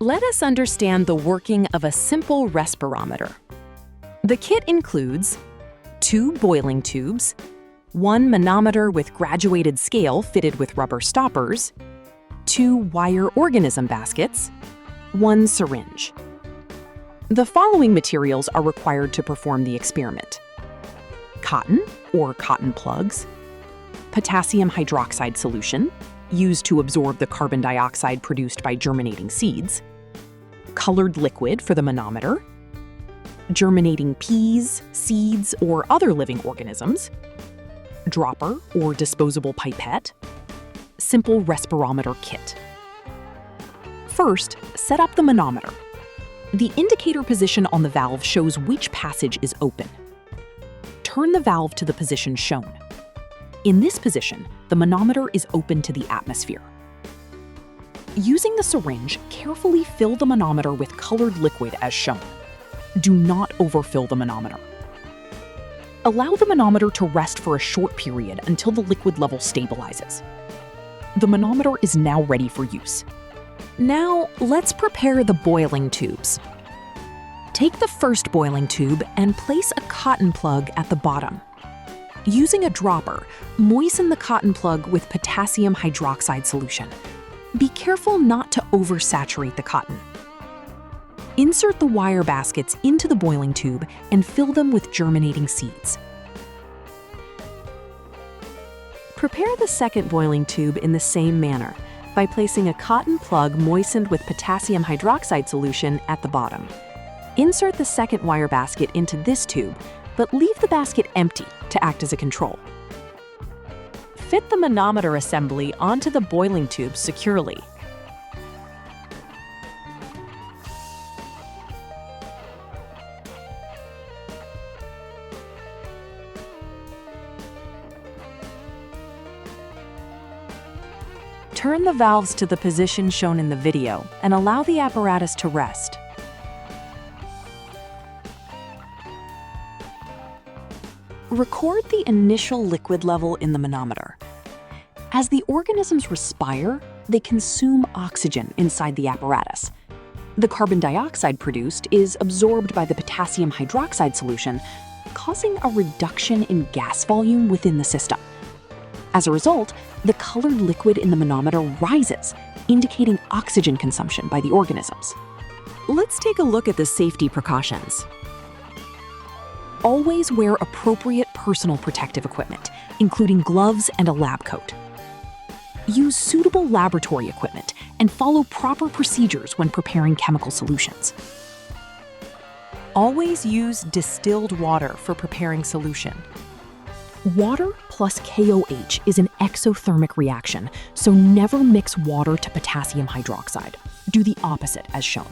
Let us understand the working of a simple respirometer. The kit includes 2 boiling tubes, 1 manometer with graduated scale fitted with rubber stoppers, 2 wire organism baskets, 1 syringe. The following materials are required to perform the experiment: cotton or cotton plugs, potassium hydroxide solution, used to absorb the carbon dioxide produced by germinating seeds, colored liquid for the manometer, germinating peas, seeds, or other living organisms, dropper or disposable pipette, simple respirometer kit. First, set up the manometer. The indicator position on the valve shows which passage is open. Turn the valve to the position shown. In this position, the manometer is open to the atmosphere. Using the syringe, carefully fill the manometer with colored liquid as shown. Do not overfill the manometer. Allow the manometer to rest for a short period until the liquid level stabilizes. The manometer is now ready for use. Now, let's prepare the boiling tubes. Take the first boiling tube and place a cotton plug at the bottom. Using a dropper, moisten the cotton plug with potassium hydroxide solution. Be careful not to oversaturate the cotton. Insert the wire baskets into the boiling tube and fill them with germinating seeds. Prepare the second boiling tube in the same manner by placing a cotton plug moistened with potassium hydroxide solution at the bottom. Insert the second wire basket into this tube, but leave the basket empty to act as a control. Fit the manometer assembly onto the boiling tube securely. Turn the valves to the position shown in the video and allow the apparatus to rest. Record the initial liquid level in the manometer. As the organisms respire, they consume oxygen inside the apparatus. The carbon dioxide produced is absorbed by the potassium hydroxide solution, causing a reduction in gas volume within the system. As a result, the colored liquid in the manometer rises, indicating oxygen consumption by the organisms. Let's take a look at the safety precautions. Always wear appropriate personal protective equipment, including gloves and a lab coat. Use suitable laboratory equipment and follow proper procedures when preparing chemical solutions. Always use distilled water for preparing solution. Water plus KOH is an exothermic reaction, so never mix water to potassium hydroxide. Do the opposite as shown.